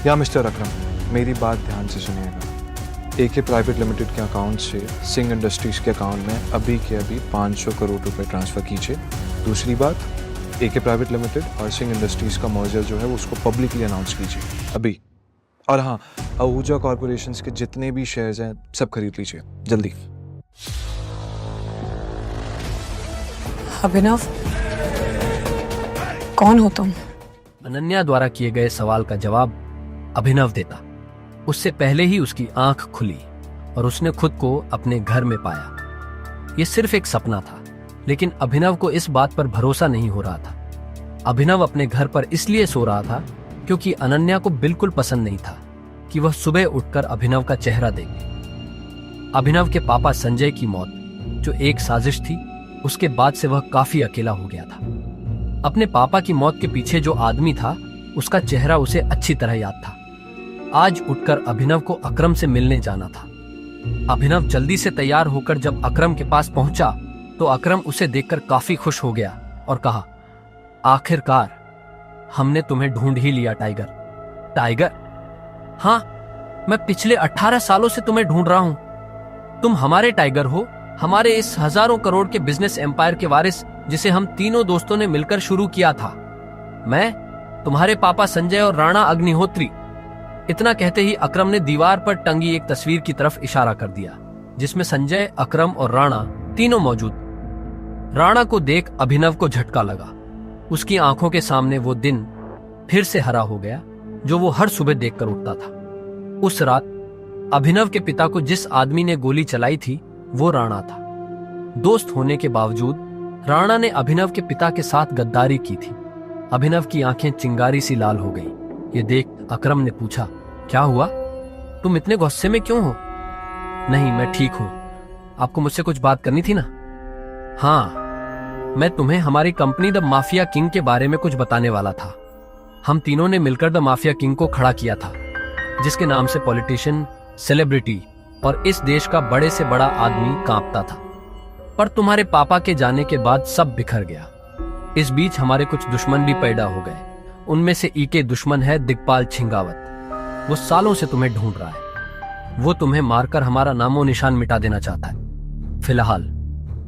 या मिस्टर अकरम, मेरी बात ध्यान से सुनिएगा। एके प्राइवेट लिमिटेड के अकाउंट से सिंह इंडस्ट्रीज के अकाउंट में अभी के अभी 500 करोड़ रुपए ट्रांसफ़र कीजिए। दूसरी बात, एके प्राइवेट लिमिटेड और सिंह इंडस्ट्रीज का मर्जर जो है उसको पब्लिकली अनाउंस कीजिए अभी। और हाँ, आहूजा कॉरपोरेशंस के जितने भी शेयर्स हैं सब खरीद लीजिए जल्दी। अभिनव, कौन हो तुम? अनन्या द्वारा किए गए सवाल का जवाब अभिनव देता। उससे पहले ही उसकी आंख खुली और उसने खुद को अपने घर में पाया। यह सिर्फ एक सपना था, लेकिन अभिनव को इस बात पर भरोसा नहीं हो रहा था। अभिनव अपने घर पर इसलिए सो रहा था क्योंकि अनन्या को बिल्कुल पसंद नहीं था कि वह सुबह उठकर अभिनव का चेहरा देखे। अभिनव के पापा संजय की मौत जो एक साजिश थी, उसके बाद से वह काफी अकेला हो गया था। अपने पापा की मौत के पीछे जो आदमी था, उसका चेहरा उसे अच्छी तरह याद था। आज उठकर अभिनव को अकरम से मिलने जाना था। अभिनव जल्दी से तैयार होकर जब अकरम के पास पहुंचा तो अकरम उसे देखकर काफी खुश हो गया और कहा, आखिरकार हमने तुम्हें ढूंढ ही लिया टाइगर। टाइगर? हाँ, मैं पिछले 18 सालों से तुम्हें ढूंढ रहा हूं। तुम हमारे टाइगर हो, हमारे इस हजारों करोड़ के बिजनेस एम्पायर के वारिस, जिसे हम तीनों दोस्तों ने मिलकर शुरू किया था। मैं, तुम्हारे पापा संजय और राणा अग्निहोत्री। इतना कहते ही अकरम ने दीवार पर टंगी एक तस्वीर की तरफ इशारा कर दिया, जिसमें संजय, अकरम और राणा तीनों मौजूद। राणा को देख अभिनव को झटका लगा। उसकी आंखों के सामने वो दिन फिर से हरा हो गया जो वो हर सुबह देखकर उठता था। उस रात अभिनव के पिता को जिस आदमी ने गोली चलाई थी वो राणा था। दोस्त होने के बावजूद राणा ने अभिनव के पिता के साथ गद्दारी की थी। अभिनव की आंखें चिंगारी सी लाल हो गई। ये देख अकरम ने पूछा, क्या हुआ? तुम इतने गुस्से में क्यों हो? नहीं, मैं ठीक हूं। आपको मुझसे कुछ बात करनी थी ना? हाँ, मैं तुम्हें हमारी कंपनी द माफिया किंग के बारे में कुछ बताने वाला था। हम तीनों ने मिलकर द माफिया किंग को खड़ा किया था, जिसके नाम से पॉलिटिशियन, सेलिब्रिटी और इस देश का बड़े से बड़ा आदमी कांपता था। पर तुम्हारे पापा के जाने के बाद सब बिखर गया। इस बीच हमारे कुछ दुश्मन भी पैदा हो गए। उनमें से एक दुश्मन है दिग्पाल छिंगावत। वो सालों से तुम्हें ढूंढ रहा है। वो तुम्हें मारकर हमारा नामो निशान मिटा देना चाहता है। फिलहाल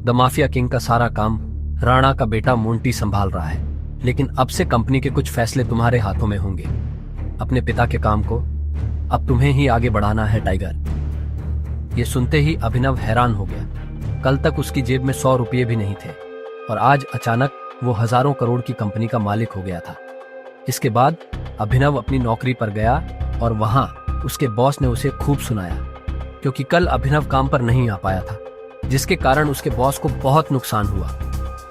द माफिया किंग का सारा काम राणा का बेटा मोंटी संभाल रहा है, लेकिन अब से कंपनी के कुछ फैसले तुम्हारे हाथों में होंगे। अपने पिता के काम को अब तुम्हें ही आगे बढ़ाना है टाइगर। ये सुनते ही अभिनव हैरान हो गया। कल तक उसकी जेब में 100 रुपये भी नहीं थे और आज अचानक वो हजारों करोड़ की कंपनी का मालिक हो गया था। इसके बाद अभिनव अपनी नौकरी पर गया और वहां उसके बॉस ने उसे खूब सुनाया, क्योंकि कल अभिनव काम पर नहीं आ पाया था, जिसके कारण उसके बॉस को बहुत नुकसान हुआ।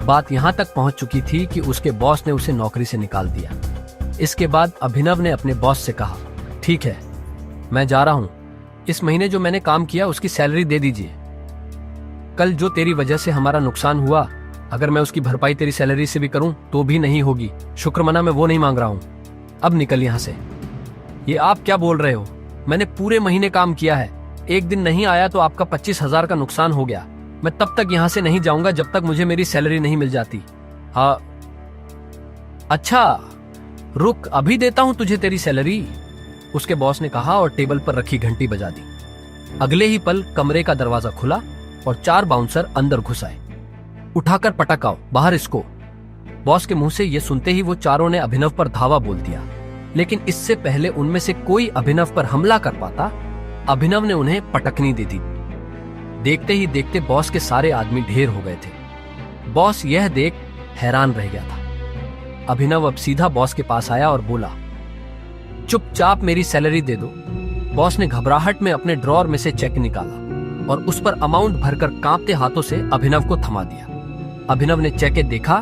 बात यहां तक पहुंच चुकी थी कि उसके बॉस ने उसे नौकरी से निकाल दिया। इसके बाद अभिनव ने अपने बॉस से कहा, ठीक है, मैं जा रहा हूं। इस महीने जो मैंने काम किया उसकी सैलरी दे दीजिए। कल जो तेरी वजह से हमारा नुकसान हुआ, अगर मैं उसकी भरपाई तेरी सैलरी से भी करूं तो भी नहीं होगी। शुक्रमना मैं वो नहीं मांग रहा हूं। अब निकल यहां से। ये आप क्या बोल रहे हो? मैंने पूरे महीने काम किया है। एक दिन नहीं आया तो आपका 25,000 का नुकसान हो गया। मैं तब तक यहां से नहीं जाऊंगा जब तक मुझे मेरी सैलरी नहीं मिल जाती। हाँ, अच्छा, रुक, अभी देता हूं तुझे तेरी सैलरी, उसके बॉस ने कहा और टेबल पर रखी घंटी बजा दी। अगले ही पल कमरे का दरवाजा खुला और 4 बाउंसर अंदर घुस आए। उठाकर पटकाओ, बाहर इसको। बॉस के मुंह से यह सुनते ही वो चारों ने अभिनव पर धावा बोल दिया, लेकिन इससे पहले उनमें से कोई अभिनव पर हमला कर पाता, अभिनव ने उन्हें पटकनी दे दी। देखते ही देखते बॉस के सारे आदमी ढेर हो गए थे। बॉस यह देख हैरान रह गया था। अभिनव अब सीधा बॉस के पास आया और बोला, चुपचाप मेरी सैलरी दे दो। बॉस ने घबराहट में अपने ड्रॉर में से चेक निकाला और उस पर अमाउंट भरकर कांपते हाथों से अभिनव को थमा दिया। अभिनव ने चेक देखा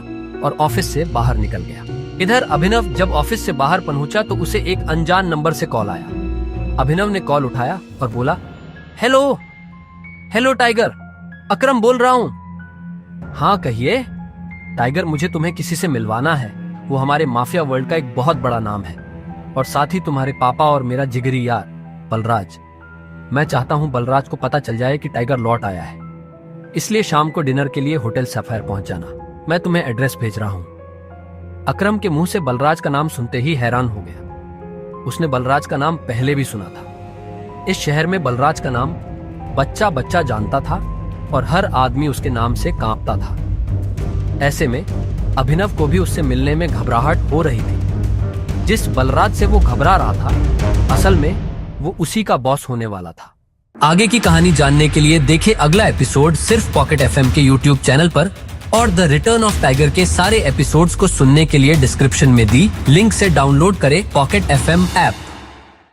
और ऑफिस से बाहर निकल गया। इधर अभिनव जब ऑफिस से बाहर पहुंचा तो उसे एक अनजान नंबर से कॉल आया। अभिनव ने कॉल उठाया और बोला, हेलो हेलो टाइगर, अकरम बोल रहा हूं। हाँ कहिए। टाइगर, मुझे तुम्हें किसी से मिलवाना है। वो हमारे माफिया वर्ल्ड का एक बहुत बड़ा नाम है और साथ ही तुम्हारे पापा और मेरा जिगरी यार बलराज। मैं चाहता हूं बलराज को पता चल जाए कि टाइगर लौट आया है, इसलिए शाम को डिनर के लिए होटल सफायर पहुंच जाना। मैं तुम्हें एड्रेस भेज रहा हूं। अकरम के मुंह से बलराज का नाम सुनते ही हैरान हो गया। उसने बलराज का नाम पहले भी सुना था। इस शहर में बलराज का नाम बच्चा बच्चा जानता था और हर आदमी उसके नाम से कांपता था। ऐसे में अभिनव को भी उससे मिलने में घबराहट हो रही थी। जिस बलराज से वो घबरा रहा था, असल में वो उसी का बॉस होने वाला था। आगे की कहानी जानने के लिए देखें अगला एपिसोड सिर्फ पॉकेट एफएम के यूट्यूब चैनल पर, और द रिटर्न ऑफ टाइगर के सारे एपिसोड्स को सुनने के लिए डिस्क्रिप्शन में दी लिंक से डाउनलोड करें पॉकेट एफएम ऐप।